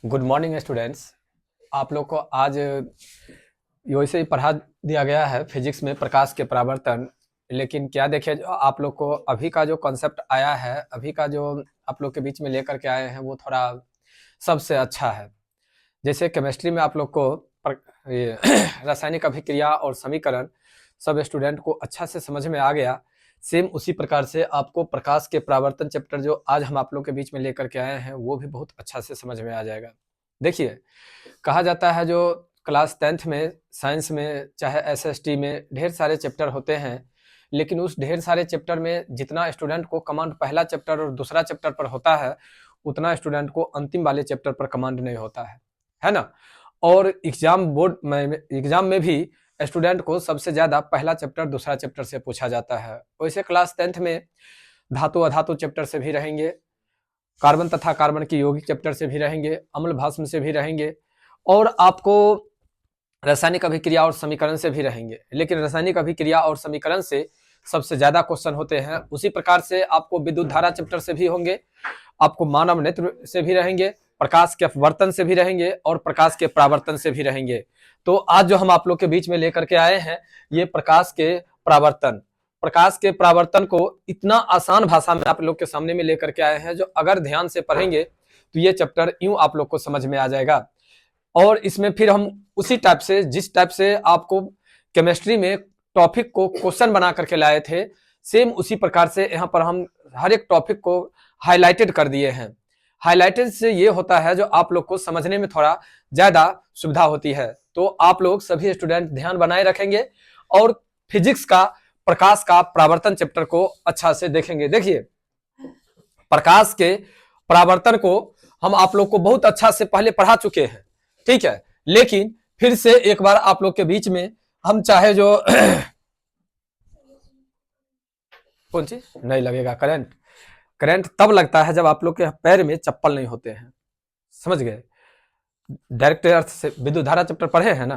Good morning students. आप लोग को आज वैसे ही पढ़ा दिया गया है फिजिक्स में प्रकाश के परावर्तन। लेकिन क्या देखे, जो आप लोग को अभी का जो कॉन्सेप्ट आया है, अभी का जो आप लोग के बीच में लेकर के आए हैं, वो थोड़ा सबसे अच्छा है। जैसे केमिस्ट्री में आप लोग को ये रासायनिक अभिक्रिया और समीकरण सब स्टूडेंट को अच्छा से समझ में आ गया। सेम उसी प्रकार से आपको प्रकाश के परावर्तन चैप्टर जो आज हम आप लोग के बीच में लेकर के आए हैं, वो भी बहुत अच्छा से समझ में आ जाएगा। देखिए, कहा जाता है जो क्लास 10th में साइंस में चाहे एसएसटी में ढेर सारे चैप्टर होते हैं, लेकिन उस ढेर सारे चैप्टर में जितना स्टूडेंट को कमांड पहला चैप्टर और दूसरा चैप्टर पर होता है, उतना स्टूडेंट को अंतिम वाले चैप्टर पर कमांड नहीं होता है ना। और एग्जाम में भी स्टूडेंट को सबसे ज्यादा पहला चैप्टर दूसरा चैप्टर से पूछा जाता है। वैसे क्लास 10th में धातु अधातु चैप्टर से भी रहेंगे, कार्बन तथा कार्बन की यौगिक चैप्टर से भी रहेंगे, अम्ल भास्म से भी रहेंगे, और आपको रासायनिक अभिक्रिया और समीकरण से भी रहेंगे। लेकिन रासायनिक अभिक्रिया और समीकरण से सबसे ज्यादा क्वेश्चन होते हैं। उसी प्रकार से आपको विद्युत धारा चैप्टर से भी होंगे, आपको मानव नेत्र से भी रहेंगे, प्रकाश के अपवर्तन से भी रहेंगे और प्रकाश के परावर्तन से भी रहेंगे। तो आज जो हम आप लोग के बीच में लेकर के आए हैं, ये प्रकाश के परावर्तन, प्रकाश के परावर्तन को इतना आसान भाषा में आप लोग के सामने में लेकर के आए हैं, जो अगर ध्यान से पढ़ेंगे तो ये चैप्टर यूं आप लोग को समझ में आ जाएगा। और इसमें फिर हम उसी टाइप से, जिस टाइप से आपको केमिस्ट्री में टॉपिक को क्वेश्चन बना करके लाए थे, सेम उसी प्रकार से यहाँ पर हम हर एक टॉपिक को हाईलाइटेड कर दिए हैं। हाईलाइटेड से ये होता है जो आप लोग को समझने में थोड़ा ज्यादा सुविधा होती है। तो आप लोग सभी स्टूडेंट ध्यान बनाए रखेंगे और फिजिक्स का प्रकाश का परावर्तन चैप्टर को अच्छा से देखेंगे। देखिए, प्रकाश के परावर्तन को हम आप लोग को बहुत अच्छा से पहले पढ़ा चुके हैं, ठीक है। लेकिन फिर से एक बार आप लोग के बीच में हम चाहे जो कौन चीज नहीं लगेगा, करंट। करंट तब लगता है जब आप लोग के पैर में चप्पल नहीं होते हैं, समझ गए। डायरेक्ट अर्थ से विद्युत धारा चैप्टर पढ़े हैं ना,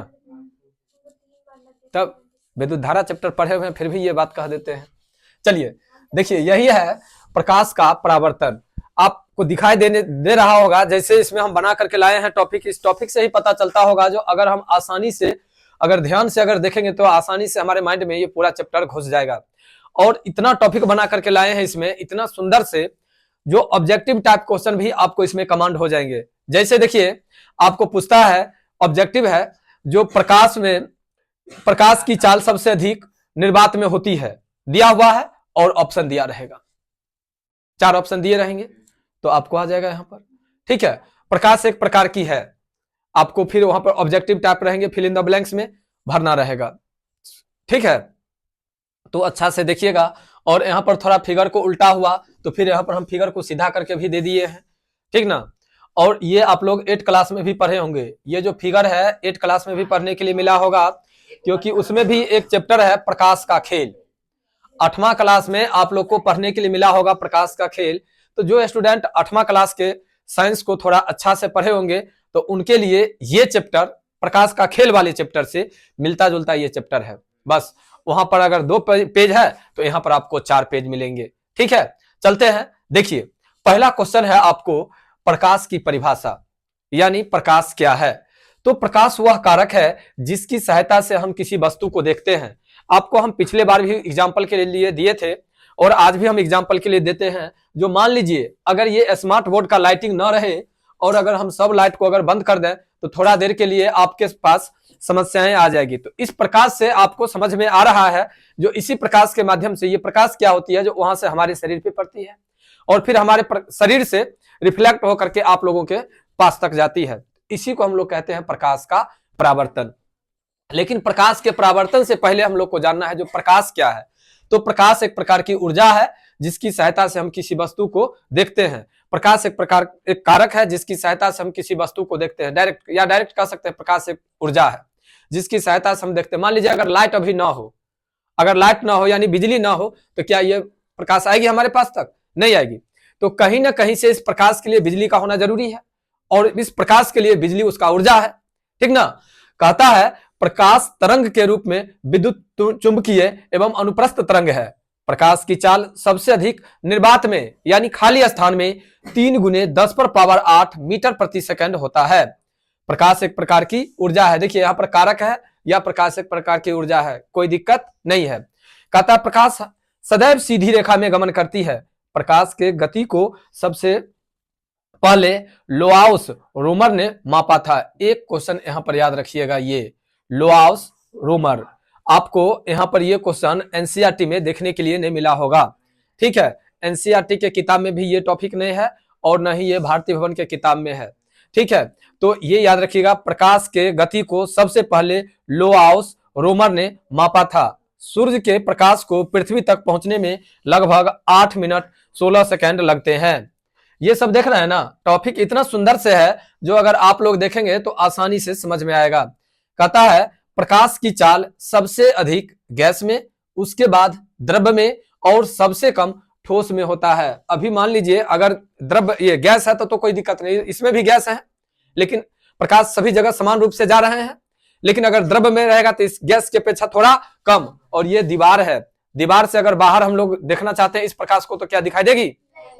तब विद्युत धारा चैप्टर पढ़े हुए हैं, फिर भी ये बात कह देते हैं। चलिए देखिए, यही है प्रकाश का परावर्तन। आपको दिखाई दे रहा होगा, जैसे इसमें हम बना करके लाए हैं टॉपिक, इस टॉपिक से ही पता चलता होगा, जो अगर हम आसानी से, अगर ध्यान से अगर देखेंगे तो आसानी से हमारे माइंड में ये पूरा चैप्टर घुस जाएगा। और इतना टॉपिक बना करके लाए हैं इसमें, इतना सुंदर से, जो ऑब्जेक्टिव टाइप क्वेश्चन भी आपको इसमें कमांड हो जाएंगे। जैसे देखिए, आपको पूछता है, ऑब्जेक्टिव है, जो प्रकाश में, प्रकाश की चाल सबसे अधिक निर्वात में होती है, दिया हुआ है और ऑप्शन दिया रहेगा, 4 ऑप्शन दिए रहेंगे, तो आपको आ जाएगा यहां पर, ठीक है। प्रकाश एक प्रकार की है, आपको फिर वहां पर ऑब्जेक्टिव टाइप रहेंगे, फिल इन द ब्लैंक्स में भरना रहेगा, ठीक है। तो अच्छा से देखिएगा। और यहां पर थोड़ा फिगर को उल्टा हुआ, तो फिर यहां पर हम फिगर को सीधा करके भी दे दिए हैं, ठीक ना। और ये आप लोग 8 क्लास में भी पढ़े होंगे, ये जो फिगर है 8 क्लास में भी पढ़ने के लिए मिला होगा, क्योंकि उसमें भी एक चैप्टर है प्रकाश का खेल। 8वां क्लास में आप लोग को पढ़ने के लिए मिला होगा प्रकाश का खेल। तो जो स्टूडेंट 8वां क्लास के साइंस को थोड़ा अच्छा से पढ़े होंगे, तो उनके लिए ये चैप्टर प्रकाश का खेल वाले चैप्टर से मिलता जुलता ये चैप्टर है। बस वहां पर अगर 2 पेज है, तो यहां पर आपको 4 पेज मिलेंगे, ठीक है। चलते हैं, देखिए पहला क्वेश्चन है आपको प्रकाश की परिभाषा, यानी प्रकाश क्या है। तो प्रकाश वह कारक है जिसकी सहायता से हम किसी वस्तु को देखते हैं। आपको हम पिछले बार भी एग्जाम्पल के लिए दिए थे, और आज भी हम एग्जाम्पल के लिए देते हैं। जो मान लीजिए, अगर ये स्मार्ट बोर्ड का लाइटिंग ना रहे, और अगर हम सब लाइट को अगर बंद कर दें, तो थोड़ा देर के लिए आपके पास समस्याएं आ जाएगी। तो इस प्रकाश से आपको समझ में आ रहा है, जो इसी प्रकाश के माध्यम से, ये प्रकाश क्या होती है, जो वहां से हमारे शरीर पे पड़ती है और फिर हमारे शरीर से रिफ्लेक्ट होकर के आप लोगों के पास तक जाती है। इसी को हम लोग कहते हैं प्रकाश का परावर्तन। लेकिन प्रकाश के परावर्तन से पहले हम लोग को जानना है जो प्रकाश क्या है। तो प्रकाश एक प्रकार की ऊर्जा है जिसकी सहायता से हम किसी वस्तु को देखते हैं। प्रकाश एक कारक है जिसकी सहायता से हम किसी वस्तु को देखते हैं। डायरेक्ट कह सकते हैं प्रकाश एक ऊर्जा है जिसकी सहायता से हम देखते हैं। मान लीजिए अगर लाइट अभी ना हो, अगर लाइट ना हो यानी बिजली ना हो, तो क्या ये प्रकाश आएगी हमारे पास तक? नहीं आएगी। तो कहीं ना कहीं से इस प्रकाश के लिए बिजली का होना जरूरी है, और इस प्रकाश के लिए बिजली उसका ऊर्जा है, ठीक ना। कहता है प्रकाश तरंग के रूप में विद्युत चुंबकीय एवं अनुप्रस्थ तरंग है। प्रकाश की चाल सबसे अधिक निर्वात में यानी खाली स्थान में 3 गुने 10 पर पावर 8 मीटर प्रति सेकंड होता है। प्रकाश एक प्रकार की ऊर्जा है। देखिए यहाँ पर कारक है या प्रकाश एक प्रकार की ऊर्जा है, कोई दिक्कत नहीं है। कहता प्रकाश सदैव सीधी रेखा में गमन करती है। प्रकाश के गति को सबसे पहले लोआउस रोमर ने मापा था। एक क्वेश्चन यहां पर याद रखिएगा, ये लोआउस रोमर, आपको यहां पर ये क्वेश्चन एनसीईआरटी में देखने के लिए नहीं मिला होगा। ठीक है, एनसीईआरटी के किताब में भी ये टॉपिक नहीं है और न ही ये भारतीय भवन के किताब में है। ठीक है, तो ये याद रखिएगा, प्रकाश के गति को सबसे पहले लोआउस रोमर ने मापा था। सूर्य के प्रकाश को पृथ्वी तक पहुंचने में लगभग 8 मिनट 16 सेकंड लगते हैं। ये सब देख रहे हैं ना, टॉपिक इतना सुंदर से है जो अगर आप लोग देखेंगे तो आसानी से समझ में आएगा। कहता है प्रकाश की चाल सबसे अधिक गैस में, उसके बाद द्रव्य में और सबसे कम ठोस में होता है। अभी मान लीजिए अगर द्रव्य ये गैस है तो कोई दिक्कत नहीं, इसमें भी गैस है लेकिन प्रकाश सभी जगह समान रूप से जा रहे हैं। लेकिन अगर द्रव्य में रहेगा तो इस गैस की अपेक्षा थोड़ा कम। और ये दीवार है, दीवार से अगर बाहर हम लोग देखना चाहते हैं इस प्रकाश को तो क्या दिखाई देगी?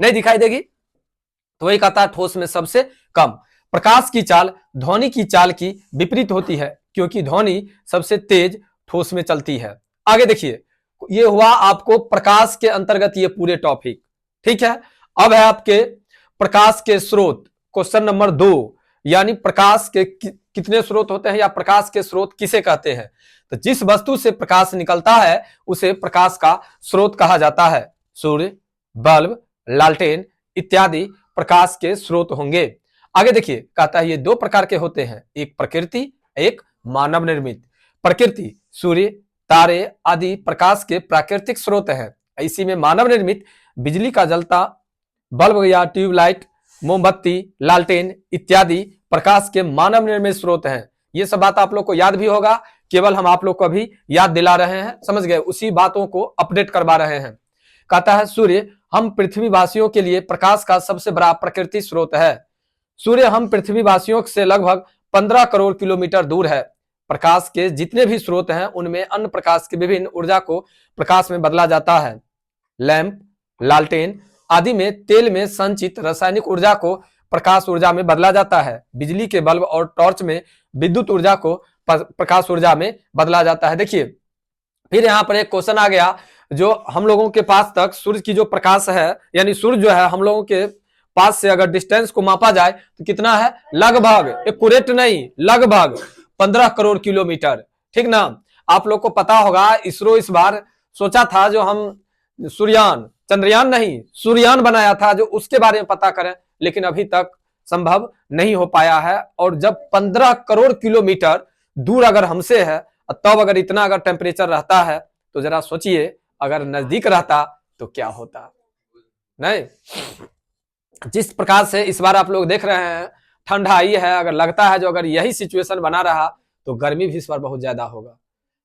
नहीं दिखाई देगी। तो वही कहता है ठोस में सबसे कम। प्रकाश की चाल ध्वनि की चाल की विपरीत होती है क्योंकि ध्वनि सबसे तेज ठोस में चलती है। आगे देखिए, ये हुआ आपको प्रकाश के अंतर्गत ये पूरे टॉपिक। ठीक है, अब है आपके प्रकाश के स्रोत, क्वेश्चन नंबर 2, यानी प्रकाश के कितने स्रोत होते हैं या प्रकाश के स्रोत किसे कहते हैं? तो जिस वस्तु से प्रकाश निकलता है उसे प्रकाश का स्रोत कहा जाता है। सूर्य, बल्ब, लालटेन इत्यादि प्रकाश के स्रोत होंगे। आगे देखिए, कहता है ये 2 प्रकार के होते हैं, एक प्रकृति, एक मानव निर्मित। प्रकृति सूर्य, तारे आदि प्रकाश के प्राकृतिक स्रोत हैं। इसी में मानव निर्मित बिजली का जलता बल्ब या ट्यूबलाइट, मोमबत्ती, लालटेन इत्यादि प्रकाश के मानव निर्मित स्रोत हैं। ये सब बात आप लोग को याद भी होगा, केवल हम आप लोग को अभी याद दिला रहे हैं, समझ गए? उसी बातों को अपडेट करवा रहे हैं। कहता है सूर्य हम पृथ्वीवासियों के लिए प्रकाश का सबसे बड़ा प्रकृति स्रोत है। सूर्य हम पृथ्वीवासियों से लगभग 15 करोड़ किलोमीटर दूर है। प्रकाश के जितने भी स्रोत हैं उनमें अन्य प्रकाश की विभिन्न ऊर्जा को प्रकाश में बदला जाता है। लैंप, लालटेन आदि में तेल में संचित रासायनिक ऊर्जा को प्रकाश ऊर्जा में बदला जाता है। बिजली के बल्ब और टॉर्च में विद्युत ऊर्जा को प्रकाश ऊर्जा में बदला जाता है। देखिए फिर यहाँ पर एक क्वेश्चन आ गया, जो हम लोगों के पास तक सूर्य की जो प्रकाश है, यानी सूर्य जो है हम लोगों के पास से अगर डिस्टेंस को मापा जाए तो कितना है? लगभग, एक्यूरेट नहीं, लगभग 15 करोड़ किलोमीटर। ठीक ना? आप लोग को पता होगा इसरो इस बार सोचा था जो हम सूर्ययान, चंद्रयान नहीं, सूर्ययान बनाया था, जो उसके बारे में पता करें, लेकिन अभी तक संभव नहीं हो पाया है। और जब 15 करोड़ किलोमीटर दूर अगर हमसे है, तब अगर इतना अगर टेम्परेचर रहता है तो जरा सोचिए अगर नजदीक रहता तो क्या होता। नहीं, जिस प्रकार से इस बार आप लोग देख रहे हैं ठंडा आई है, अगर लगता है जो अगर यही सिचुएशन बना रहा तो गर्मी भी इस बार बहुत ज्यादा होगा।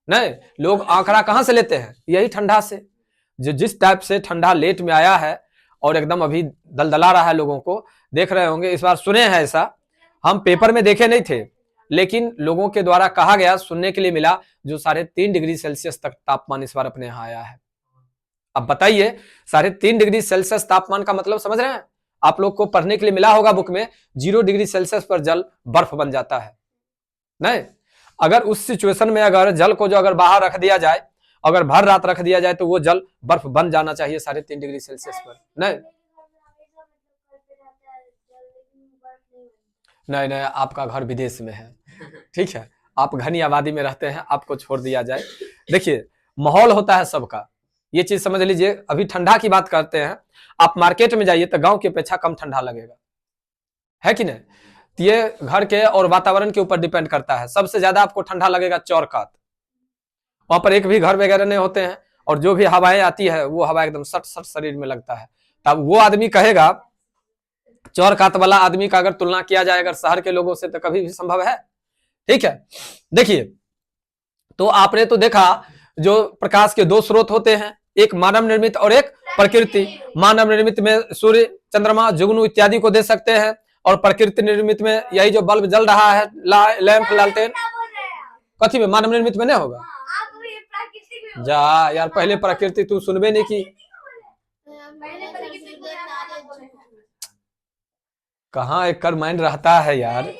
नहीं, लोग आंकड़ा कहां से लेते हैं? यही ठंडा से। जो जिस टाइप से ठंडा लेट में आया है और एकदम अभी दलदला रहा है, लोगों को देख रहे होंगे इस बार, सुने हैं ऐसा, हम पेपर में देखे नहीं थे लेकिन लोगों के द्वारा कहा गया, सुनने के लिए मिला, जो 3.5 डिग्री सेल्सियस तक तापमान इस बार अपने यहाँ आया है। अब बताइए 3.5 डिग्री सेल्सियस तापमान का मतलब समझ रहे हैं? आप लोग को पढ़ने के लिए मिला होगा बुक में, 0 डिग्री सेल्सियस पर जल बर्फ बन जाता है। नहीं, अगर उस सिचुएशन में अगर जल को जो अगर बाहर रख दिया जाए, अगर भर रात रख दिया जाए तो वो जल बर्फ बन जाना चाहिए 3.5 डिग्री सेल्सियस पर। नहीं नहीं, आपका घर विदेश में है, ठीक है, आप घनी आबादी में रहते हैं, आपको छोड़ दिया जाए। देखिए माहौल होता है सबका, ये चीज समझ लीजिए। अभी ठंडा की बात करते हैं, आप मार्केट में जाइए तो गांव की अपेक्षा कम ठंडा लगेगा, है कि नहीं? तो ये घर के और वातावरण के ऊपर डिपेंड करता है। सबसे ज्यादा आपको ठंडा लगेगा चौरकात, वहां पर एक भी घर वगैरह नहीं होते हैं और जो भी हवाएं आती है वो हवा एकदम सट सट शरीर में लगता है। तब वो आदमी कहेगा, चौरकात वाला आदमी का अगर तुलना किया जाए अगर शहर के लोगों से तो कभी भी संभव है? ठीक है, देखिए तो आपने तो देखा जो प्रकाश के 2 स्रोत होते हैं, एक मानव निर्मित और एक प्रकृति। मानव निर्मित में सूर्य, चंद्रमा, जुगनू इत्यादि को दे सकते हैं और प्रकृति निर्मित में यही जो बल्ब जल रहा है, लैंप, लालटेन। कथी में? मानव निर्मित में नहीं होगा। जा यार, पहले प्रकृति तू सुनबे नहीं की। कहाँ एक कर माइंड रहता है यार,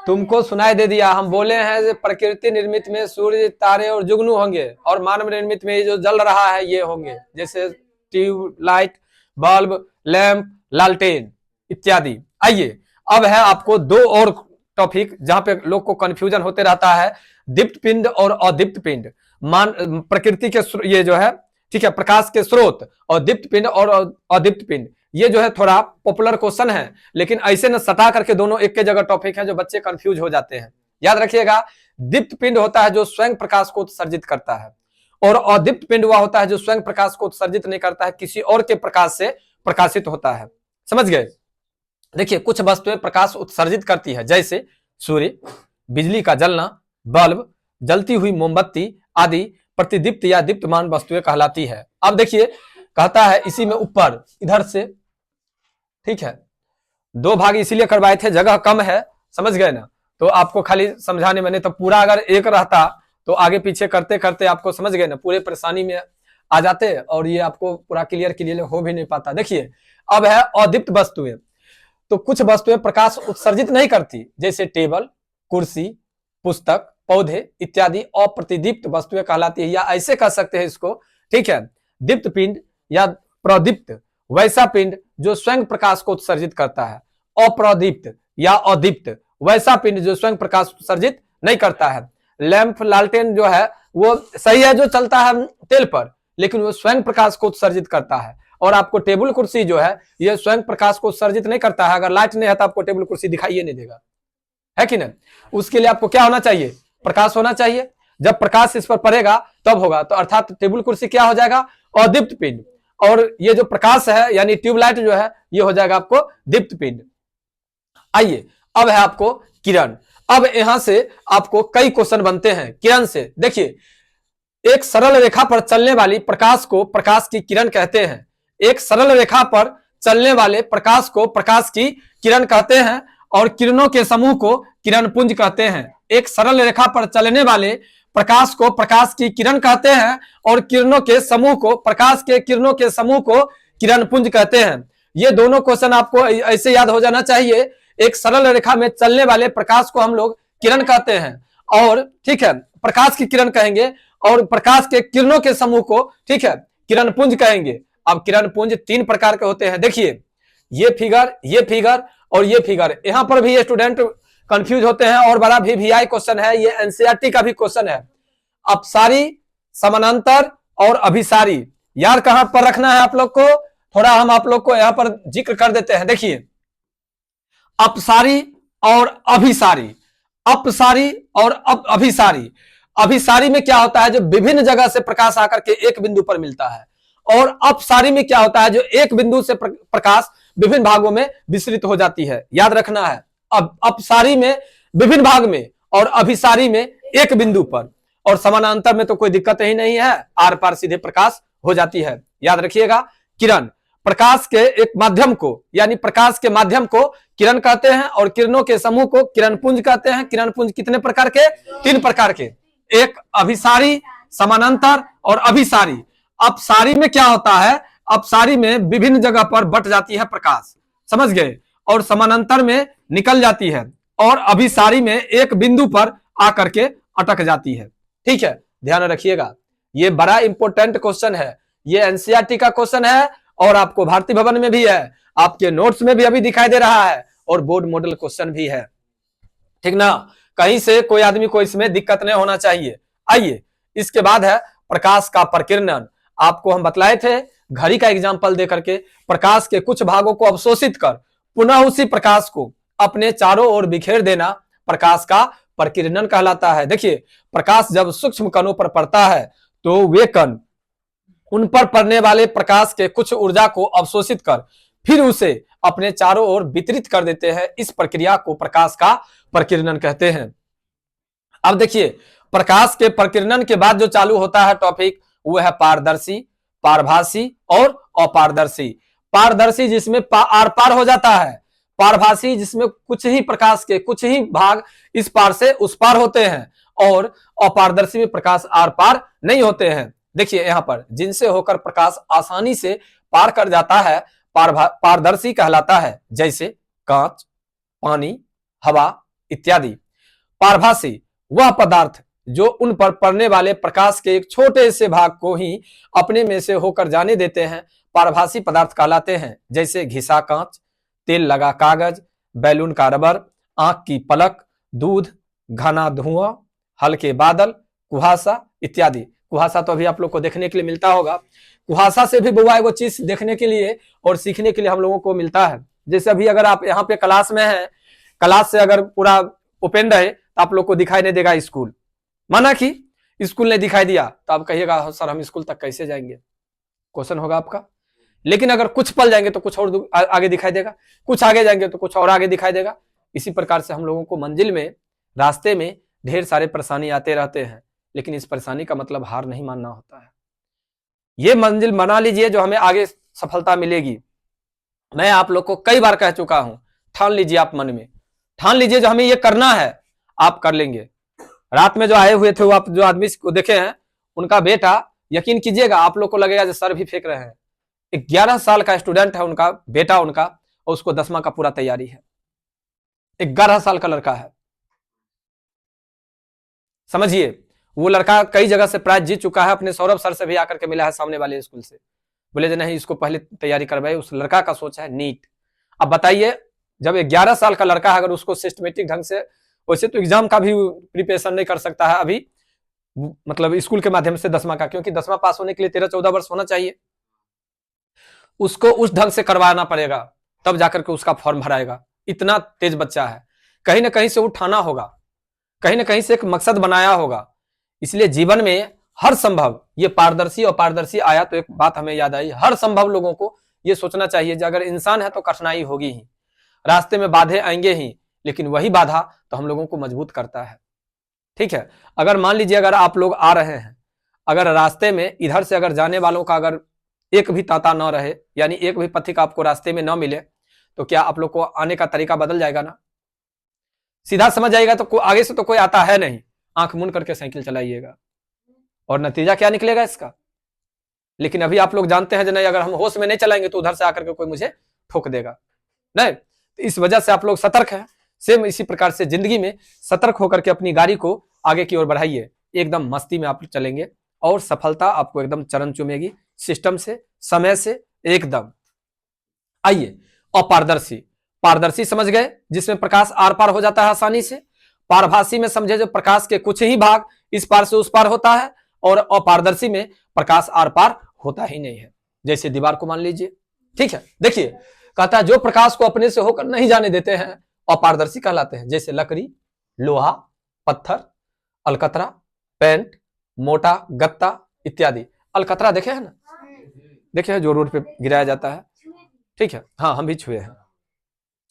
तुमको सुनाई दे दिया। हम बोले हैं प्रकृति निर्मित में सूर्य, तारे और जुगनू होंगे, और मानव निर्मित में ये जो जल रहा है ये होंगे, जैसे ट्यूब लाइट, बल्ब, लैंप, लालटेन इत्यादि। आइए अब है आपको दो और टॉपिक जहां पे लोग को कंफ्यूजन होते रहता है, दीप्त पिंड और अदीप्त पिंड। प्रकृति के ये जो है, ठीक है, प्रकाश के स्रोत और दीप्त पिंड और अदीप्त पिंड, ये जो है थोड़ा पॉपुलर क्वेश्चन है, लेकिन ऐसे न सटा करके दोनों एक के जगह टॉपिक है जो बच्चे कंफ्यूज हो जाते हैं। याद रखिएगा, दीप्त पिंड होता है जो स्वयं प्रकाश को उत्सर्जित करता है, और अदीप्त पिंड वह होता है जो स्वयं प्रकाश को उत्सर्जित नहीं करता है, किसी और के प्रकाश से प्रकाशित होता है। समझ गए? देखिए, कुछ वस्तुएं प्रकाश उत्सर्जित करती है, जैसे सूर्य, बिजली का जलना, बल्ब, जलती हुई मोमबत्ती आदि प्रतिदीप्त या दीप्तमान वस्तुएं कहलाती है। अब देखिए, कहता है इसी में ऊपर इधर से, ठीक है, दो भाग इसीलिए करवाए थे, जगह कम है, समझ गए ना, तो आपको खाली समझाने में, नहीं तो पूरा अगर एक रहता तो आगे पीछे करते करते आपको, समझ गए ना, पूरे परेशानी में आ जाते और ये आपको पूरा क्लियर हो भी नहीं पाता। देखिए, अब है अदीप्त वस्तुएं। तो कुछ वस्तुएं प्रकाश उत्सर्जित नहीं करती, जैसे टेबल, कुर्सी, पुस्तक, पौधे इत्यादि अप्रतिदीप्त वस्तुएं कहलाती है, या ऐसे कह सकते हैं इसको, ठीक है, दीप्त पिंड या प्रदीप्त वैसा पिंड जो स्वयं प्रकाश को उत्सर्जित करता है, अप्रदीप्त या अदीप्त वैसा पिंड जो स्वयं प्रकाश उत्सर्जित नहीं करता है। लैंप, लालटेन जो है वो सही है, जो चलता है तेल पर, लेकिन वो स्वयं प्रकाश को उत्सर्जित करता है। और आपको टेबल कुर्सी जो है ये स्वयं प्रकाश को उत्सर्जित नहीं करता है, अगर लाइट नहीं है तो आपको टेबल कुर्सी दिखाई नहीं देगा, है कि नहीं? उसके लिए आपको क्या होना चाहिए? प्रकाश होना चाहिए। जब प्रकाश इस पर पड़ेगा तब होगा, तो अर्थात टेबल कुर्सी क्या हो जाएगा? अदीप्त पिंड, और ये जो प्रकाश है यानी ट्यूबलाइट जो है ये हो जाएगा आपको दीप्त पिंड। आइए अब है आपको किरण। अब यहां से आपको कई क्वेश्चन बनते हैं किरण से। देखिए, एक सरल रेखा पर चलने वाली प्रकाश को प्रकाश की किरण कहते हैं। एक सरल रेखा पर चलने वाले प्रकाश को प्रकाश की किरण कहते हैं, और किरणों के समूह को किरण पुंज कहते हैं। एक सरल रेखा पर चलने वाले प्रकाश को प्रकाश की किरण कहते हैं, और किरणों के समूह को, प्रकाश के किरणों के समूह को किरण पुंज कहते हैं। ये दोनों क्वेश्चन आपको ऐसे याद हो जाना चाहिए। एक सरल रेखा में चलने वाले प्रकाश को हम लोग किरण कहते हैं, और ठीक है, प्रकाश की किरण कहेंगे, और प्रकाश के किरणों के समूह को, ठीक है, किरण पुंज कहेंगे। अब किरण पुंज तीन प्रकार के होते हैं। देखिए, ये फिगर और ये फिगर। यहां पर भी स्टूडेंट कंफ्यूज होते हैं, और बड़ा VVI क्वेश्चन है, ये एनसीईआरटी का भी क्वेश्चन है। अपसारी, समानांतर और अभिसारी, यार कहां पर रखना है आप लोग को, थोड़ा हम आप लोग को यहां पर जिक्र कर देते हैं। देखिए, अपसारी और अभिसारी, अपसारी और अभिसारी। अभिसारी में क्या होता है? जो विभिन्न जगह से प्रकाश आकर के एक बिंदु पर मिलता है, और अपसारी में क्या होता है? जो एक बिंदु से प्रकाश विभिन्न भागों में विस्तृत हो जाती है। याद रखना है, अब अपसारी में विभिन्न भाग में, और अभिसारी में एक बिंदु पर, और समानांतर में तो कोई दिक्कत ही नहीं है, आर पार सीधे प्रकाश हो जाती है। याद रखिएगा, किरण प्रकाश के एक माध्यम को, यानी प्रकाश के माध्यम को किरण कहते हैं, और किरणों के समूह को किरण पुंज कहते हैं। किरण पुंज कितने प्रकार के? तीन प्रकार के, एक अभिसारी, समानांतर और अभिसारी। अपसारी में क्या होता है? अपसारी में विभिन्न जगह पर बट जाती है प्रकाश, समझ गए, और समानांतर में निकल जाती है, और अभिसारी में एक बिंदु पर आकर के अटक जाती है। ठीक है, ध्यान रखिएगा, ये बड़ा इंपॉर्टेंट क्वेश्चन है, ये एनसीईआरटी का क्वेश्चन है, और आपको भारतीय भवन में भी है, आपके नोट्स में भी अभी दिखाई दे रहा है, और बोर्ड मॉडल क्वेश्चन भी है। ठीक ना, कहीं से कोई आदमी को इसमें दिक्कत नहीं होना चाहिए। आइए, इसके बाद है प्रकाश का प्रकीर्णन। आपको हम बतलाए थे घड़ी का एग्जाम्पल दे करके, प्रकाश के कुछ भागों को अवशोषित कर पुनः उसी प्रकाश को अपने चारों ओर बिखेर देना प्रकाश का प्रकीर्णन कहलाता है। देखिए, प्रकाश जब सूक्ष्म कणों पर पड़ता है तो वे कण उन पर पड़ने वाले प्रकाश के कुछ ऊर्जा को अवशोषित कर फिर उसे अपने चारों ओर वितरित कर देते हैं। इस प्रक्रिया को प्रकाश का प्रकीर्णन कहते हैं। अब देखिए, प्रकाश के प्रकीर्णन के बाद जो चालू होता है टॉपिक, वो है पारदर्शी, पारभासी और अपारदर्शी। पारदर्शी जिसमें आर पार हो जाता है, पारभासी जिसमें कुछ ही प्रकाश के कुछ ही भाग इस पार से उस पार होते हैं, और अपारदर्शी में प्रकाश आर पार नहीं होते हैं। देखिए यहाँ पर जिनसे होकर प्रकाश आसानी से पार कर जाता है पारदर्शी कहलाता है, जैसे कांच, पानी, हवा इत्यादि। पारभासी वह पदार्थ जो उन पर पड़ने वाले प्रकाश के एक छोटे से भाग को ही अपने में से होकर जाने देते हैं, पारभासी पदार्थ कहलाते हैं, जैसे घिसा कांच, तेल लगा कागज, बैलून का रबर, आंख की पलक, दूध, घना धुआं, हल्के बादल, कुहासा इत्यादि। कुहासा तो अभी आप लोग को देखने के लिए मिलता होगा। कुहासा से भी बुआ वो चीज देखने के लिए और सीखने के लिए हम लोगों को मिलता है। जैसे अभी अगर आप यहाँ पे क्लास में हैं, क्लास से अगर पूरा ओपन रहे तो आप लोग को दिखाई नहीं देगा स्कूल, माना कि स्कूल ने दिखाई दिया तो आप कहिएगा सर हम स्कूल तक कैसे जाएंगे, क्वेश्चन होगा आपका। लेकिन अगर कुछ पल जाएंगे तो कुछ और आगे दिखाई देगा, कुछ आगे जाएंगे तो कुछ और आगे दिखाई देगा। इसी प्रकार से हम लोगों को मंजिल में, रास्ते में ढेर सारे परेशानी आते रहते हैं, लेकिन इस परेशानी का मतलब हार नहीं मानना होता है। ये मंजिल बना लीजिए जो हमें आगे सफलता मिलेगी। मैं आप लोग को कई बार कह चुका हूं, ठान लीजिए, आप मन में ठान लीजिए जो हमें ये करना है, आप कर लेंगे। रात में जो आए हुए थे वो आप जो आदमी को देखे हैं, उनका बेटा, यकीन कीजिएगा आप लोग को लगेगा जो सर भी फेंक रहे हैं, 11 साल का स्टूडेंट है उनका बेटा उनका, और उसको 10वां का पूरा तैयारी है। 11 साल का लड़का है, समझिए। वो लड़का कई जगह से प्राइज जीत चुका है, अपने सौरभ सर से भी आकर के मिला है सामने वाले स्कूल से, बोले जो नहीं इसको पहले तैयारी करवाए। उस लड़का का सोच है नीट। अब बताइए जब 11 साल का लड़का है, अगर उसको सिस्टमेटिक ढंग से, वैसे तो एग्जाम का भी प्रिपरेशन नहीं कर सकता है अभी, मतलब स्कूल के माध्यम से 10वां का, क्योंकि 10वां पास होने के लिए 13-14 वर्ष होना चाहिए, उसको उस ढंग से करवाना पड़ेगा, तब जाकर के उसका फॉर्म भराएगा। इतना तेज बच्चा है, कहीं ना कहीं से उठाना होगा, कहीं ना कहीं से एक मकसद बनाया होगा। इसलिए जीवन में हर संभव, ये पारदर्शी और पारदर्शी आया तो एक बात हमें याद आई, हर संभव लोगों को ये सोचना चाहिए कि अगर इंसान है तो कठिनाई होगी ही, रास्ते में बाधे आएंगे ही, लेकिन वही बाधा तो हम लोगों को मजबूत करता है। ठीक है, अगर मान लीजिए अगर आप लोग आ रहे हैं, अगर रास्ते में इधर से अगर जाने वालों का अगर एक भी तांता न रहे, यानी एक भी पथिक आपको रास्ते में न मिले, तो क्या आप लोग को आने का तरीका बदल जाएगा ना? सीधा समझ जाएगा तो आगे से तो कोई आता है नहीं, आंख मूंद करके साइकिल चलाइएगा, और नतीजा क्या निकलेगा इसका। लेकिन अभी आप लोग जानते हैं नहीं, अगर हम होश में नहीं चलाएंगे तो उधर से आकर के कोई मुझे ठोक देगा नहीं। तो इस वजह से आप लोग सतर्क हैं। सेम इसी प्रकार से जिंदगी में सतर्क होकर के अपनी गाड़ी को आगे की ओर बढ़ाइए, एकदम मस्ती में आप चलेंगे और सफलता आपको एकदम चरण चूमेगी, सिस्टम से, समय से एकदम। आइए, अपारदर्शी, पारदर्शी समझ गए जिसमें प्रकाश आर पार हो जाता है आसानी से। पारभासी में समझे जो प्रकाश के कुछ ही भाग इस पार से उस पार होता है, और अपारदर्शी में प्रकाश आर पार होता ही नहीं है, जैसे दीवार को मान लीजिए। ठीक है, देखिए कहता है जो प्रकाश को अपने से होकर नहीं जाने देते हैं अपारदर्शी कहलाते हैं, जैसे लकड़ी, लोहा, पत्थर, अलकतरा, पेंट, मोटा गत्ता इत्यादि। अलकतरा देखे हैं ना, देखे हैं जो रोड पे गिराया जाता है। ठीक है, हाँ हम भी छुए हैं।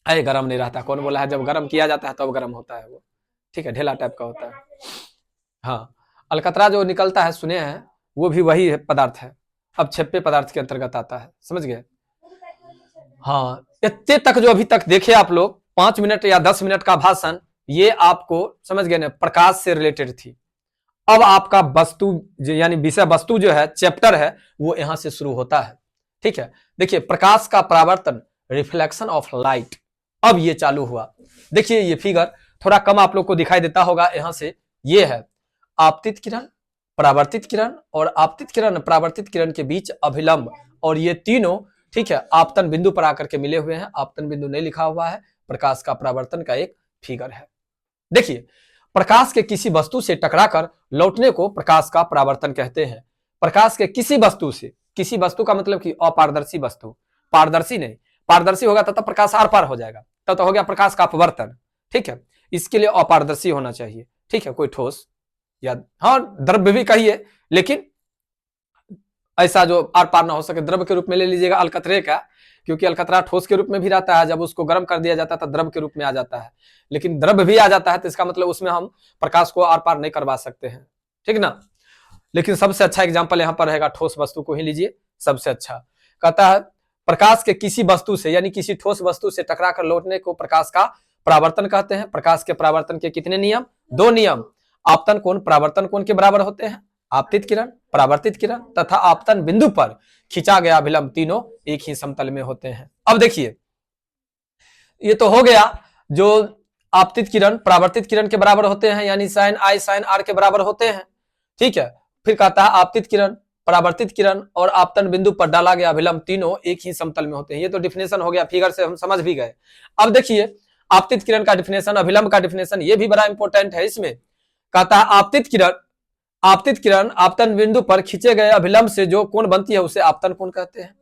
अरे गर्म नहीं रहता, कौन बोला है, जब गर्म किया जाता है तब गर्म होता है वो। ठीक है, ढेला टाइप का होता है। हाँ, अलकतरा जो निकलता है सुने हैं, वो भी वही पदार्थ है, अब छेप्पे पदार्थ के अंतर्गत आता है, समझ गए। हाँ, इतने तक जो अभी तक देखे आप लोग 5 मिनट या 10 मिनट का भाषण, ये आपको समझ गए ना, प्रकाश से रिलेटेड थी। अब आपका वस्तु यानी विषय वस्तु जो है, चैप्टर है, वो यहां से शुरू होता है। ठीक है, देखिए प्रकाश का परावर्तन, रिफ्लेक्शन ऑफ लाइट, अब ये चालू हुआ। देखिए ये फिगर थोड़ा कम आप लोग को दिखाई देता होगा, यहां से ये है आपतित किरण, परावर्तित किरण, और आपतित किरण परावर्तित किरण के बीच अभिलंब, और ये तीनों ठीक है आपतन बिंदु पर आकर के मिले हुए हैं। आपतन बिंदु नहीं लिखा हुआ है, प्रकाश का परावर्तन का एक फिगर है। देखिए प्रकाश के किसी वस्तु से टकराकर लौटने को प्रकाश का परावर्तन कहते हैं। प्रकाश के किसी वस्तु से, किसी वस्तु का मतलब कि अपारदर्शी वस्तु, पारदर्शी नहीं, पारदर्शी होगा तब प्रकाश आर पार हो जाएगा, तब तो हो गया प्रकाश का अपवर्तन। ठीक है, इसके लिए अपारदर्शी होना चाहिए। ठीक है, कोई ठोस या हाँ द्रव्य भी कहिए, लेकिन ऐसा जो आर पार ना हो सके, द्रव्य के रूप में ले लीजिएगा अलकतरे का, क्योंकि अलकतरा ठोस के रूप में भी रहता है, जब उसको गर्म कर दिया जाता है तो द्रव्य के रूप में आ जाता है, लेकिन द्रव्य भी आ जाता है तो इसका मतलब उसमें हम प्रकाश को आर पार नहीं करवा सकते हैं। ठीक ना, लेकिन सबसे अच्छा एग्जाम्पल यहाँ पर रहेगा, ठोस वस्तु को ही लीजिए, सबसे अच्छा। कहता है प्रकाश के किसी वस्तु से यानी किसी ठोस वस्तु से टकरा कर लौटने को प्रकाश का परावर्तन कहते हैं। प्रकाश के परावर्तन के कितने नियम? 2 नियम, आपतन कोण परावर्तन कोण के बराबर होते हैं। आपतित किरण, परावर्तित किरण तथा आपतन बिंदु पर खींचा गया अभिलंब तीनों एक ही समतल में होते हैं। अब देखिए ये तो हो गया जो आपतित किरण परावर्तित किरण के बराबर होते हैं, यानी साइन आई साइन आर के बराबर होते हैं। ठीक है, फिर कहता है आपतित किरण, परावर्तित किरण और आपतन बिंदु पर डाला गया अभिलंब तीनों एक ही समतल में होते हैं। ये तो डिफिनेशन हो गया, फिगर से हम समझ भी गए। अब देखिए आपतित किरण का डिफिनेशन, अभिलंब का डिफिनेशन, ये भी बड़ा इंपॉर्टेंट है। इसमें कहता है आपतित किरण आपतन बिंदु पर खींचे गए अभिलंब से जो कोण बनती है उसे आपतन कोण कहते हैं।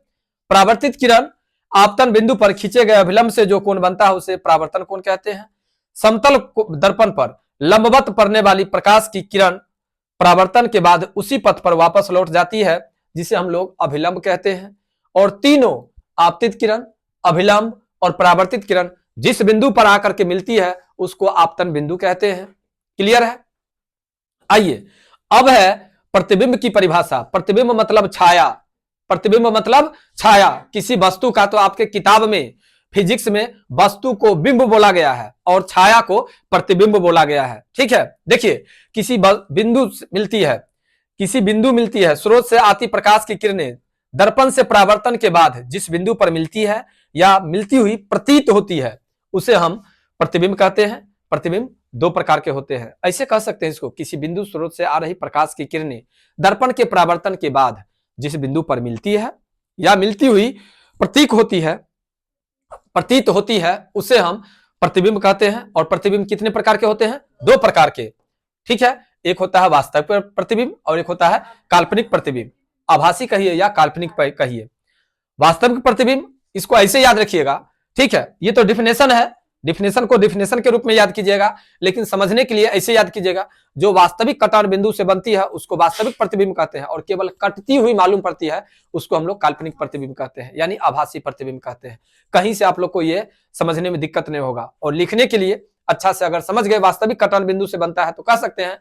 परावर्तित किरण आपतन बिंदु पर खींचे गए अभिलंब से जो कोण बनता है उसे परावर्तन कोण कहते हैं। समतल दर्पण पर लंबवत पड़ने वाली प्रकाश की किरण परावर्तन के बाद उसी पथ पर वापस लौट जाती है जिसे हम लोग अभिलंब कहते हैं। और तीनों आपतित किरण, अभिलंब और परावर्तित किरण जिस बिंदु पर आकर के मिलती है उसको आपतन बिंदु कहते हैं। क्लियर है? आइए अब है प्रतिबिंब की परिभाषा। प्रतिबिंब मतलब छाया। प्रतिबिंब मतलब छाया। किसी वस्तु का, तो आपके किताब में फिजिक्स में वस्तु को बिंब बोला गया है और छाया को प्रतिबिंब बोला गया है। ठीक है, देखिए किसी बिंदु मिलती है, स्रोत से आती प्रकाश की किरणें दर्पण से परावर्तन के बाद जिस बिंदु पर मिलती है या मिलती हुई प्रतीत होती है उसे हम प्रतिबिंब कहते हैं। प्रतिबिंब दो प्रकार के होते हैं, ऐसे कह सकते हैं इसको, किसी बिंदु स्रोत से आ रही प्रकाश की किरणें दर्पण के परावर्तन के बाद जिस बिंदु पर मिलती है या मिलती हुई प्रतीत होती है उसे हम प्रतिबिंब कहते हैं। और प्रतिबिंब कितने प्रकार के होते हैं? दो प्रकार के। ठीक है, एक होता है वास्तविक प्रतिबिंब और एक होता है काल्पनिक प्रतिबिंब। आभासी कहिए या काल्पनिक कहिए। वास्तविक प्रतिबिंब, इसको ऐसे याद रखिएगा। ठीक है, ये तो डिफिनेशन है, डिफिनेशन को डिफिनेशन के रूप में याद कीजिएगा, लेकिन समझने के लिए ऐसे याद कीजिएगा, जो वास्तविक कटान बिंदु से बनती है उसको वास्तविक प्रतिबिंब कहते हैं और केवल कटती हुई मालूम पड़ती है उसको हम लोग काल्पनिक प्रतिबिंब कहते हैं, यानी आभासी प्रतिबिंब कहते हैं। कहीं से आप लोग को ये समझने में दिक्कत नहीं होगा। और लिखने के लिए अच्छा से अगर समझ गए वास्तविक कटान बिंदु से बनता है तो कह सकते हैं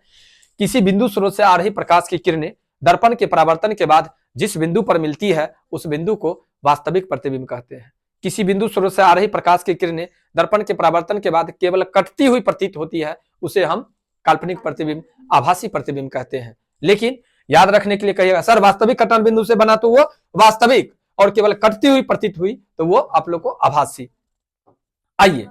किसी बिंदु स्रोत से आ रही प्रकाश की किरणें दर्पण के परावर्तन के बाद जिस बिंदु पर मिलती है उस बिंदु को वास्तविक प्रतिबिंब कहते हैं। किसी बिंदु स्रोत से आ रही प्रकाश की किरणें दर्पण के परावर्तन के बाद केवल कटती हुई प्रतीत होती है उसे हम काल्पनिक प्रतिबिंब, आभासी प्रतिबिंब कहते हैं। लेकिन याद रखने के लिए कहिएगा सर वास्तविक कटान बिंदु से बना तो वो वास्तविक, और केवल कटती हुई प्रतीत हुई तो वो आप लोग को आभासी। आइए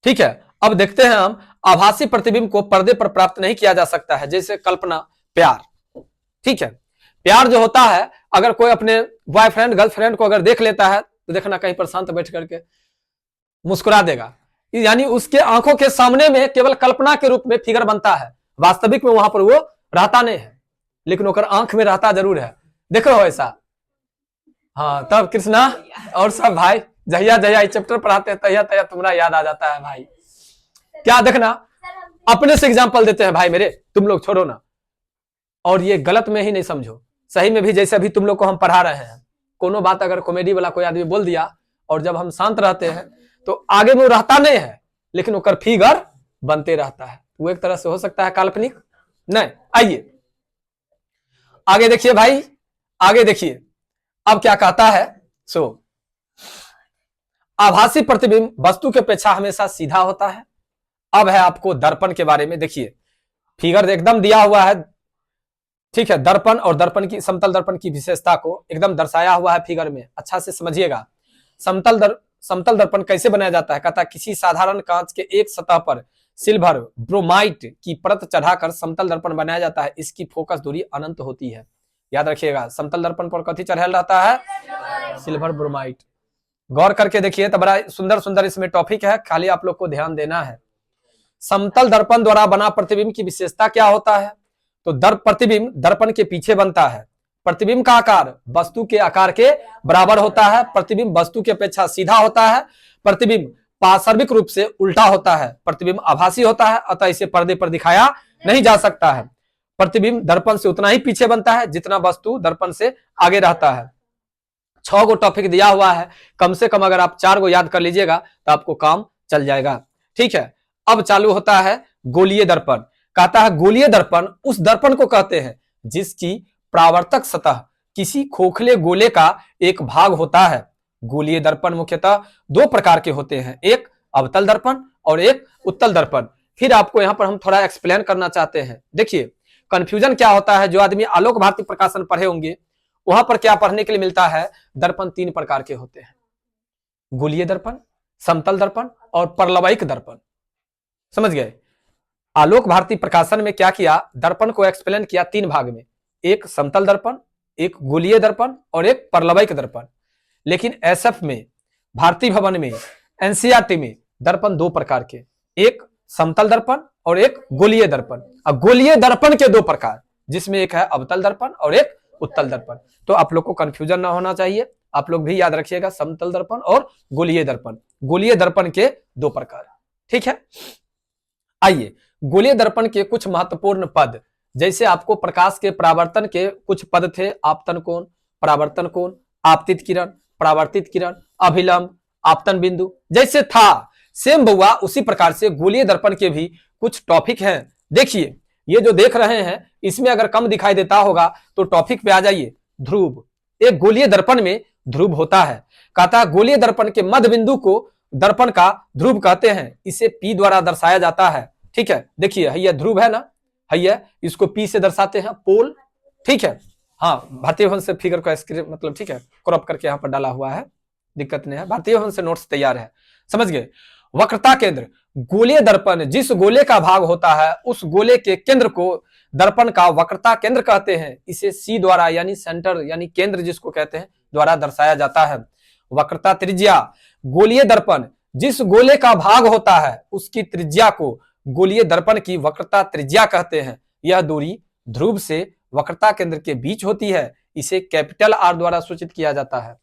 ठीक है, अब देखते हैं हम आभासी प्रतिबिंब को पर्दे पर प्राप्त नहीं किया जा सकता है। जैसे कल्पना, प्यार। ठीक है, प्यार जो होता है, अगर कोई अपने बॉयफ्रेंड गर्लफ्रेंड को अगर देख लेता है तो देखना कहीं पर शांत बैठ करके मुस्कुरा देगा, यानी उसके आंखों के सामने में केवल कल्पना के रूप में फिगर बनता है, वास्तविक में वहां पर वो रहता नहीं है, लेकिन ओकर आंख में रहता जरूर है। देखो ऐसा। हाँ, तब कृष्णा और सब भाई जहिया जहिया चैप्टर पढ़ाते हैं तहिया तहिया तुम्हारा याद आ जाता है भाई। क्या देखना, अपने से एग्जाम्पल देते हैं भाई मेरे, तुम लोग छोड़ो ना। और ये गलत में ही नहीं समझो, सही में भी। जैसे अभी तुम लोग को हम पढ़ा रहे हैं, कोनो बात अगर कॉमेडी वाला कोई आदमी बोल दिया और जब हम शांत रहते हैं तो आगे में वो रहता नहीं है, लेकिन ओकर फिगर बनते रहता है। वो एक तरह से हो सकता है काल्पनिक नहीं। आइए आगे देखिए भाई, आगे देखिए अब क्या कहता है। आभासी प्रतिबिंब वस्तु के अपेक्षा हमेशा सीधा होता है। अब है आपको दर्पण के बारे में। देखिए फिगर एकदम दिया हुआ है। ठीक है, दर्पण और दर्पण की, समतल दर्पण की विशेषता को एकदम दर्शाया हुआ है फिगर में, अच्छा से समझिएगा। समतल दर्पण कैसे बनाया जाता है? कहता है किसी साधारण कांच के एक सतह पर सिल्वर ब्रोमाइट की परत चढ़ाकर समतल दर्पण बनाया जाता है। इसकी फोकस दूरी अनंत होती है। याद रखिएगा, समतल दर्पण पर कथी चढ़ाया रहता है? Silver bromide. गौर करके देखिए तो बड़ा सुंदर सुंदर इसमें टॉपिक है, खाली आप लोग को ध्यान देना है। समतल दर्पण द्वारा बना प्रतिबिंब की विशेषता क्या होता है? तो प्रतिबिंब दर्पण के पीछे बनता है। प्रतिबिंब का आकार वस्तु के आकार के बराबर होता है। प्रतिबिंब वस्तु की अपेक्षा सीधा होता है। प्रतिबिंब पार्श्विक रूप से उल्टा होता है। प्रतिबिंब आभासी होता है, अतः इसे पर्दे पर दिखाया नहीं जा सकता है। प्रतिबिंब दर्पण से उतना ही पीछे बनता है जितना वस्तु दर्पण से आगे रहता है। 6 गो टॉपिक दिया हुआ है, कम से कम अगर आप 4 गो याद कर लीजिएगा तो आपको काम चल जाएगा। ठीक है, अब चालू होता है गोलीय दर्पण। कहता है गोलीय दर्पण उस दर्पण को कहते हैं जिसकी परावर्तक सतह किसी खोखले गोले का एक भाग होता है। गोलीय दर्पण मुख्यतः 2 प्रकार के होते हैं, एक अवतल दर्पण और एक उत्तल दर्पण। फिर आपको यहां पर हम थोड़ा एक्सप्लेन करना चाहते हैं। देखिए कंफ्यूजन क्या होता है, जो आदमी आलोक भारती प्रकाशन पढ़े होंगे वहां पर क्या पढ़ने के लिए मिलता है, दर्पण 3 प्रकार के होते हैं, गोलीय दर्पण, समतल दर्पण और परलवैक दर्पण। समझ गए? आलोक भारती प्रकाशन में क्या किया, दर्पण को एक्सप्लेन किया 3 भाग में, एक समतल दर्पण, एक गोलीय दर्पण और एक परलवैक दर्पण। लेकिन एसएफ में, भारतीय भवन में, एनसीईआरटी में दर्पण 2 प्रकार के, एक समतल दर्पण और एक गोलीय दर्पण। अब गोलीय दर्पण के 2 प्रकार, जिसमें एक है अवतल दर्पण और एक उत्तल दर्पण। तो आप लोग को कंफ्यूजन ना होना चाहिए, आप लोग भी याद रखिएगा समतल दर्पण और गोलीय दर्पण, गोलीय दर्पण के 2 प्रकार। ठीक है, आइए गोलीय दर्पण के कुछ महत्वपूर्ण पद, जैसे आपको प्रकाश के परावर्तन के कुछ पद थे, आपतन कोण, परावर्तन कोण, आपतित किरण, परावर्तित किरण, अभिलंब, आपतन बिंदु, जैसे था सेम बउआ उसी प्रकार से गोलीय दर्पण के भी कुछ टॉपिक हैं। देखिए ये जो देख रहे हैं इसमें अगर कम दिखाई देता होगा तो टॉपिक पे आ जाइए, ध्रुव। एक गोलीय दर्पण में ध्रुव होता है, कहता है गोलीय दर्पण के मध्य बिंदु को दर्पण का ध्रुव कहते हैं, इसे P द्वारा दर्शाया जाता है। ठीक है, देखिए हैया ध्रुव है ना, हैया इसको P से दर्शाते हैं, पोल। ठीक है, हाँ भारतीय भवन से फिगर को स्क्रीन मतलब ठीक है क्रॉप करके यहाँ पर डाला हुआ है, दिक्कत नहीं है, भारतीय भवन से नोट्स तैयार है। समझ गए? वक्रता केंद्र, गोलीय दर्पण जिस गोले का भाग होता है उस गोले के केंद्र को दर्पण का वक्रता केंद्र कहते हैं, इसे C द्वारा यानी सेंटर यानी केंद्र जिसको कहते हैं द्वारा दर्शाया जाता है। वक्रता त्रिज्या, गोलीय दर्पण जिस गोले का भाग होता है उसकी त्रिज्या को गोलीय दर्पण की वक्रता त्रिज्या कहते हैं। यह दूरी ध्रुव से वक्रता केंद्र के बीच होती है, इसे कैपिटल R द्वारा सूचित किया जाता है।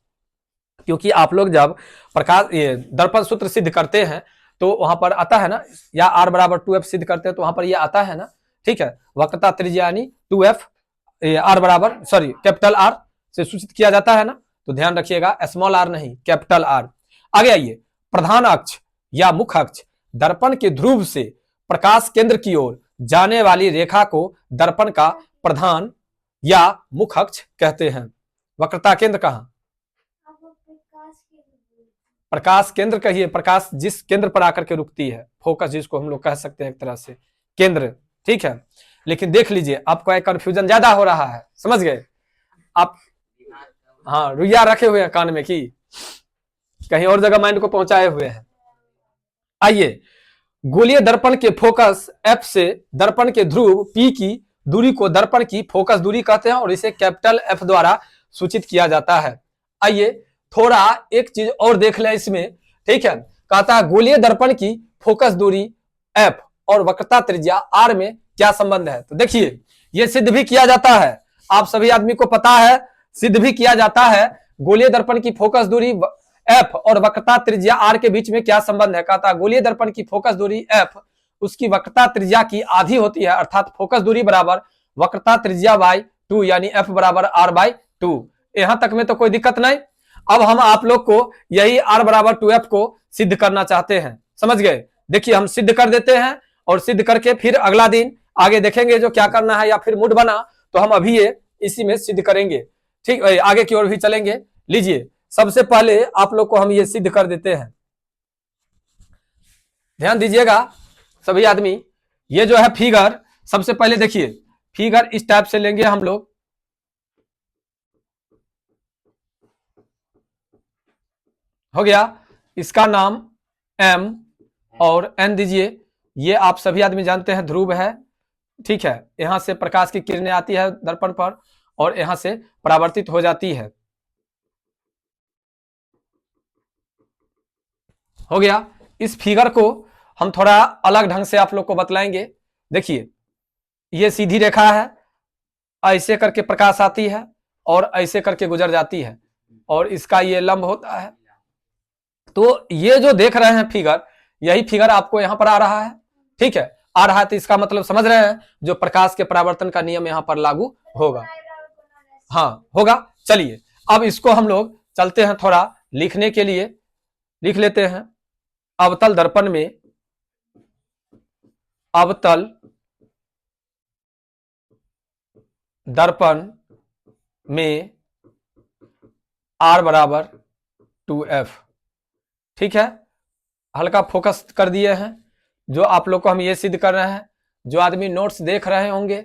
क्योंकि आप लोग जब प्रकाश दर्पण सूत्र सिद्ध करते हैं तो वहां पर आता है ना, या R बराबर 2F सिद्ध करते हैं तो वहां पर ये आता है ना। ठीक है, वक्रता त्रिज्या यानी 2F R बराबर कैपिटल R से सूचित किया जाता है ना, तो ध्यान रखिएगा स्मॉल r नहीं कैपिटल R। आगे आइए, प्रधान अक्ष या मुख्य अक्ष, दर्पण के ध्रुव से प्रकाश केंद्र की ओर जाने वाली रेखा को दर्पण का प्रधान या मुख्य अक्ष कहते हैं। वक्रता केंद्र कहां, प्रकाश केंद्र कहिए, प्रकाश जिस केंद्र पर आकर के रुकती है, फोकस जिसको हम लोग कह सकते हैं एक तरह से केंद्र। ठीक है, लेकिन देख लीजिए आपको एक कंफ्यूजन ज्यादा हो रहा है, समझ गए आप? हाँ रुइया रखे हुए हैं कान में कि कहीं और जगह माइंड को पहुंचाए हुए हैं। आइए, गोलीय दर्पण के फोकस F से दर्पण के ध्रुव P की दूरी को दर्पण की फोकस दूरी कहते हैं और इसे कैपिटल F द्वारा सूचित किया जाता है। आइए थोड़ा एक चीज और देख लें इसमें। ठीक है, कहता है गोलीय दर्पण की फोकस दूरी F और वक्रता त्रिज्या R में क्या संबंध है। तो देखिए यह सिद्ध भी किया जाता है, आप सभी आदमी को पता है, सिद्ध भी किया जाता है गोलीय दर्पण की फोकस दूरी F और वक्रता त्रिज्या R के बीच में क्या संबंध है। कहता है गोलीय दर्पण की फोकस दूरी F उसकी वक्रता त्रिज्या की आधी होती है, अर्थात फोकस दूरी बराबर वक्रता त्रिज्या बाई 2 यानी F बराबर R बाई 2। यहां तक में तो कोई दिक्कत नहीं। अब हम आप लोग को यही R बराबर 2F को सिद्ध करना चाहते हैं, समझ गए? देखिए हम सिद्ध कर देते हैं और सिद्ध करके फिर अगला दिन आगे देखेंगे जो क्या करना है, या फिर मूड बना तो हम अभी ये इसी में सिद्ध करेंगे। ठीक, आगे की ओर भी चलेंगे। लीजिए सबसे पहले आप लोग को हम ये सिद्ध कर देते हैं, ध्यान दीजिएगा सभी आदमी। ये जो है फिगर, सबसे पहले देखिए फिगर इस टाइप से लेंगे हम लोग। हो गया, इसका नाम M और N दीजिए। ये आप सभी आदमी जानते हैं ध्रुव है। ठीक है, यहां से प्रकाश की किरणें आती है दर्पण पर और यहां से परावर्तित हो जाती है। हो गया, इस फिगर को हम थोड़ा अलग ढंग से आप लोग को बतलाएंगे। देखिए ये सीधी रेखा है, ऐसे करके प्रकाश आती है और ऐसे करके गुजर जाती है और इसका ये लंब होता है। तो ये जो देख रहे हैं फिगर, यही फिगर आपको यहां पर आ रहा है। ठीक है, आ रहा है तो इसका मतलब समझ रहे हैं जो प्रकाश के परावर्तन का नियम यहां पर लागू होगा। हाँ होगा। चलिए अब इसको हम लोग चलते हैं थोड़ा लिखने के लिए, लिख लेते हैं। अवतल दर्पण में, अवतल दर्पण में R बराबर 2F। ठीक है, हल्का फोकस कर दिए हैं। जो आप लोग को हम ये सिद्ध कर रहे हैं, जो आदमी नोट्स देख रहे होंगे,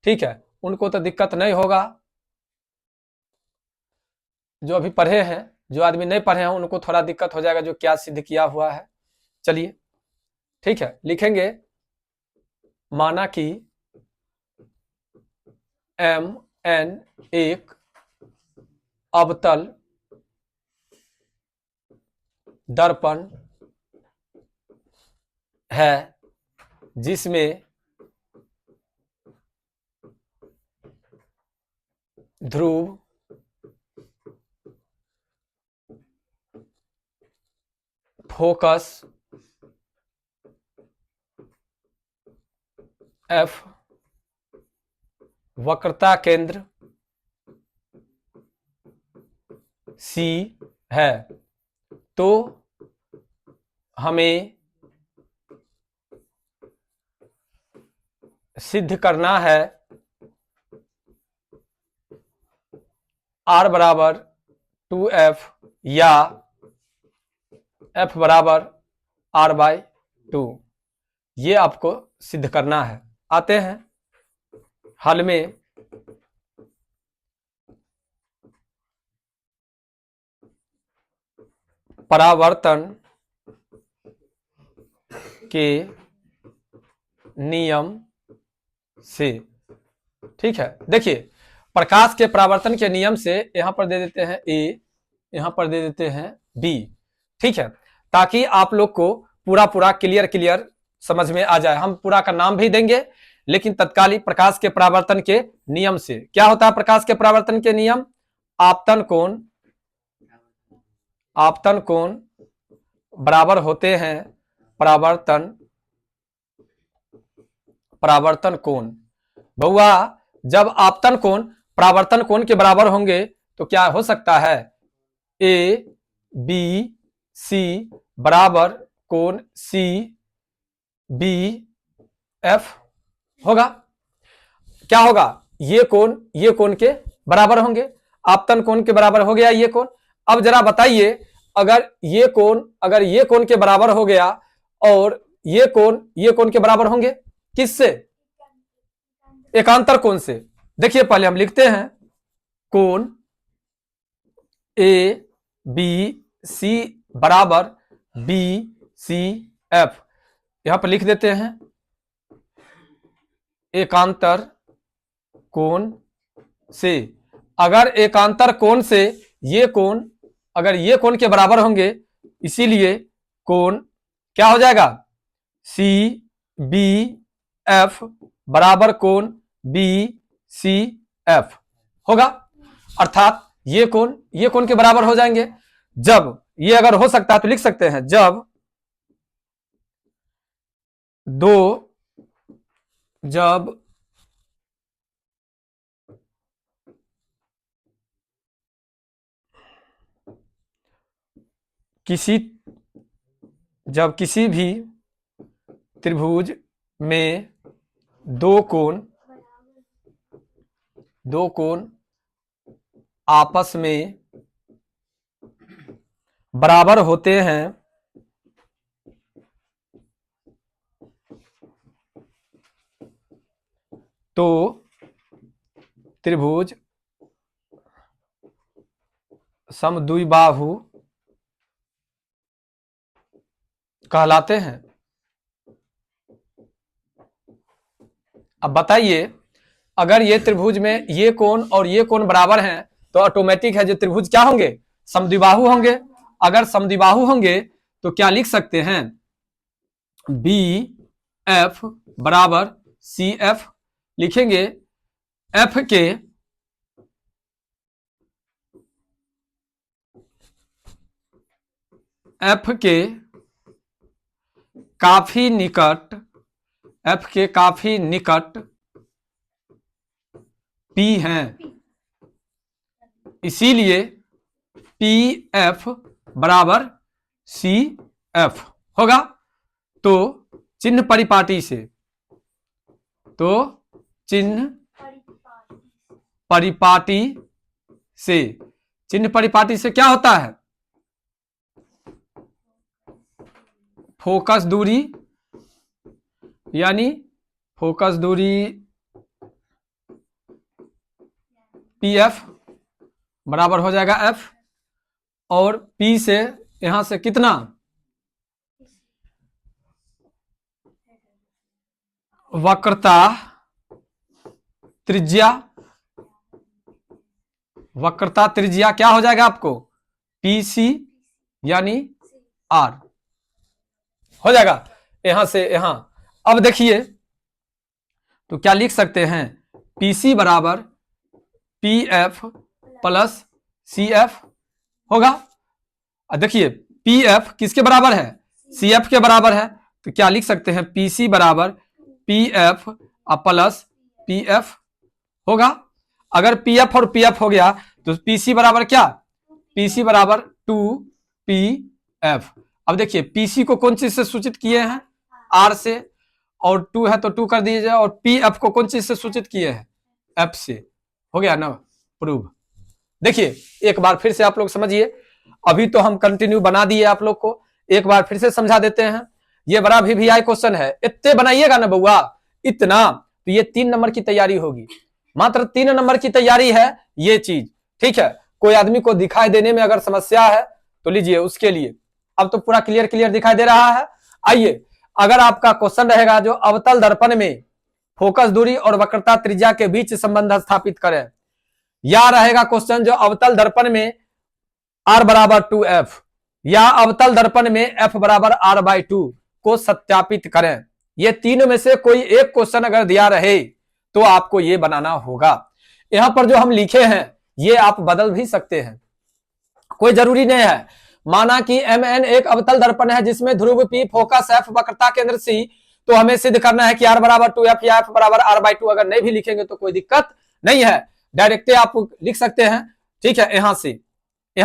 ठीक है, उनको तो दिक्कत नहीं होगा। जो अभी पढ़े हैं, जो आदमी नहीं पढ़े हैं उनको थोड़ा दिक्कत हो जाएगा, जो क्या सिद्ध किया हुआ है। चलिए ठीक है, लिखेंगे माना कि MN एक अवतल दर्पण है जिसमें ध्रुव फोकस F वक्रता केंद्र C है। तो हमें सिद्ध करना है R बराबर 2F या F बराबर R/2, ये आपको सिद्ध करना है। आते हैं हल में। परावर्तन के नियम से, ठीक है, देखिए प्रकाश के परावर्तन के नियम से यहां पर दे देते हैं A, यहां पर दे देते हैं B, ठीक है, ताकि आप लोग को पूरा क्लियर समझ में आ जाए। हम पूरा का नाम भी देंगे, लेकिन तत्कालीन प्रकाश के परावर्तन के नियम से क्या होता है? प्रकाश के परावर्तन के नियम, आपतन कोण बराबर होते हैं परावर्तन कोण। बउआ, जब आपतन कोण परावर्तन कोण के बराबर होंगे तो क्या हो सकता है? A B C बराबर कोण C B F होगा। क्या होगा? ये कोण के बराबर होंगे। आपतन कोण के बराबर हो गया ये कोण। अब जरा बताइए, अगर ये कोण के बराबर हो गया और ये कोण के बराबर होंगे किससे? एकांतर कोण से। देखिए पहले हम लिखते हैं कोण A B C बराबर B C F, यहां पर लिख देते हैं एकांतर कोण से। अगर एकांतर कोण से ये कोण के बराबर होंगे, इसीलिए कोण क्या हो जाएगा? C B F बराबर कोण B C F होगा। अर्थात ये कोण के बराबर हो जाएंगे। जब ये अगर हो सकता है तो लिख सकते हैं, जब किसी भी त्रिभुज में दो कोण आपस में बराबर होते हैं तो त्रिभुज समद्विबाहु कहलाते हैं। अब बताइए, अगर ये त्रिभुज में ये कोण और ये कोण बराबर हैं तो ऑटोमेटिक है जो त्रिभुज क्या होंगे? समद्विबाहु होंगे। अगर समद्विबाहु होंगे तो क्या लिख सकते हैं? बी एफ बराबर सी एफ लिखेंगे। एफ के काफी निकट P हैं, इसीलिए पी एफ बराबर सी एफ होगा। तो चिन्ह परिपाटी से क्या होता है? फोकस दूरी यानी फोकस दूरी PF बराबर हो जाएगा F, और P से यहां से कितना, वक्रता त्रिज्या, वक्रता त्रिज्या क्या हो जाएगा आपको, PC यानी R हो जाएगा यहां से यहां। अब देखिए तो क्या लिख सकते हैं, PC बराबर PF प्लस CF होगा। देखिए PF किसके बराबर है, CF के बराबर है, तो क्या लिख सकते हैं, PC बराबर PF प्लस PF होगा। अगर PF और PF हो गया तो PC बराबर क्या, PC बराबर 2PF। अब देखिए PC को कौन चीज से सूचित किए हैं, R से, और 2 है तो 2 कर दीजिए, और PF को कौन चीज से सूचित किए हैं, F से। हो गया ना प्रूव। देखिए एक बार फिर से आप लोग समझिए, अभी तो हम कंटिन्यू बना दिए आप लोग को, एक बार फिर से समझा देते हैं। ये बड़ा VVI क्वेश्चन है, इतने बनाइएगा ना बउआ, इतना, तो ये 3 नंबर की तैयारी होगी, मात्र 3 नंबर की तैयारी है ये चीज, ठीक है। कोई आदमी को दिखाई देने में अगर समस्या है तो लीजिए उसके लिए, अब तो पूरा क्लियर क्लियर दिखाई दे रहा है। आइए, अगर आपका क्वेश्चन रहेगा जो अवतल दर्पण में फोकस दूरी और वक्रता त्रिज्या के बीच संबंध स्थापित करें, या रहेगा क्वेश्चन जो अवतल दर्पण में R बराबर 2F, या अवतल दर्पण में F बराबर R/2 को सत्यापित करें, ये तीनों में से कोई एक क्वेश्चन अगर दिया रहे तो आपको ये बनाना होगा। यहां पर जो हम लिखे हैं ये आप बदल भी सकते हैं, कोई जरूरी नहीं है। माना कि MN एक अवतल दर्पण है जिसमें ध्रुव P, फोकस F, वक्रता केंद्र C, तो हमें सिद्ध करना है कि R बराबर 2F या F बराबर R/2। अगर नहीं भी लिखेंगे तो कोई दिक्कत नहीं है, डायरेक्ट आप लिख सकते हैं, ठीक है। यहां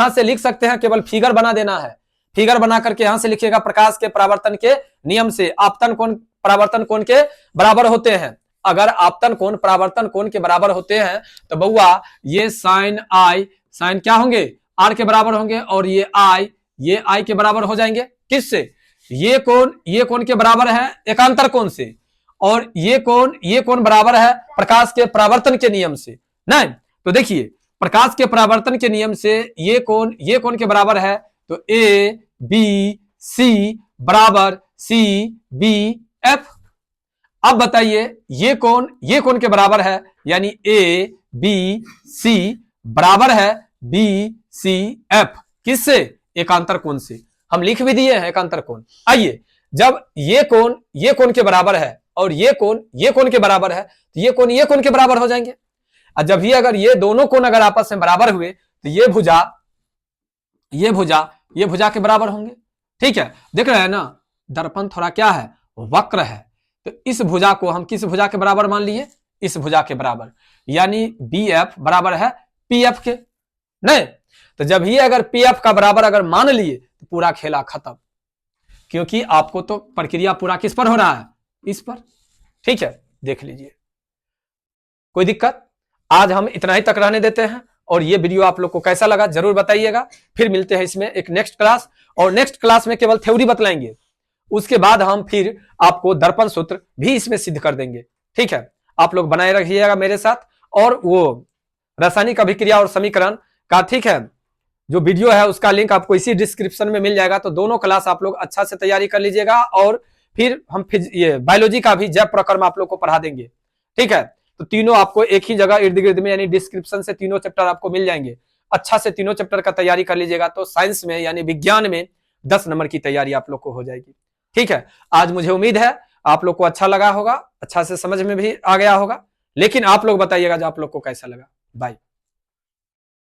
से लिख सकते हैं, केवल फिगर बना देना है, फिगर बना करके यहां से लिखिएगा, प्रकाश के परावर्तन के नियम से आपतन कोण परावर्तन कोण के बराबर होते हैं। अगर आपतन कोण परावर्तन कोण के बराबर होते हैं तो बउआ ये साइन क्या होंगे, R के बराबर होंगे, और ये I के बराबर हो जाएंगे। किससे, ये कोण के बराबर है एकांतर कोण से, और ये कोण बराबर है प्रकाश के परावर्तन के नियम से। नहीं तो देखिए, प्रकाश के परावर्तन के नियम से ये कोण के बराबर है, तो ABC बराबर CBF। अब बताइए ये कोण के बराबर है, यानी ABC बराबर है BCF। किससे, एकांतर कोण से। हम लिख भी दिए हैं एकांतर कोण। आइए, जब ये कोण के बराबर है और ये कोण के बराबर है, तो ये कोण के बराबर हो जाएंगे। और जब ही अगर ये दोनों कोण अगर आपस में बराबर हुए तो ये भुजा के बराबर होंगे, ठीक है। देख रहे हैं ना, दर्पण थोड़ा क्या है, वक्र है, तो इस भुजा को हम किस भुजा के बराबर मान लिए, इस भुजा के बराबर, यानी BF बराबर है PF के। नहीं तो जब ही अगर PF का बराबर अगर मान लिए तो पूरा खेला खत्म, क्योंकि आपको तो प्रक्रिया पूरा किस पर हो रहा है, इस पर, ठीक है। देख लीजिए, कोई दिक्कत। आज हम इतना ही तक रहने देते हैं, और ये वीडियो आप लोग को कैसा लगा जरूर बताइएगा। फिर मिलते हैं इसमें एक नेक्स्ट क्लास, और नेक्स्ट क्लास में केवल थ्योरी बतलाएंगे, उसके बाद हम फिर आपको दर्पण सूत्र भी इसमें सिद्ध कर देंगे, ठीक है। आप लोग बनाए रखिएगा मेरे साथ, और वो रासायनिक अभिक्रिया और समीकरण का, ठीक है, जो वीडियो है उसका लिंक आपको इसी डिस्क्रिप्शन में मिल जाएगा। तो दोनों क्लास आप लोग अच्छा से तैयारी कर लीजिएगा, और फिर हम ये बायोलॉजी का भी जैव प्रक्रम आप लोग को पढ़ा देंगे, ठीक है। तो तीनों आपको एक ही जगह इर्द गिर्द में, यानी डिस्क्रिप्शन से तीनों चैप्टर आपको मिल जाएंगे। अच्छा से तीनों चैप्टर का तैयारी कर लीजिएगा, तो साइंस में यानी विज्ञान में 10 नंबर की तैयारी आप लोग को हो जाएगी, ठीक है। आज मुझे उम्मीद है आप लोग को अच्छा लगा होगा, अच्छा से समझ में भी आ गया होगा, लेकिन आप लोग बताइएगा जो आप लोग को कैसा लगा। बाय।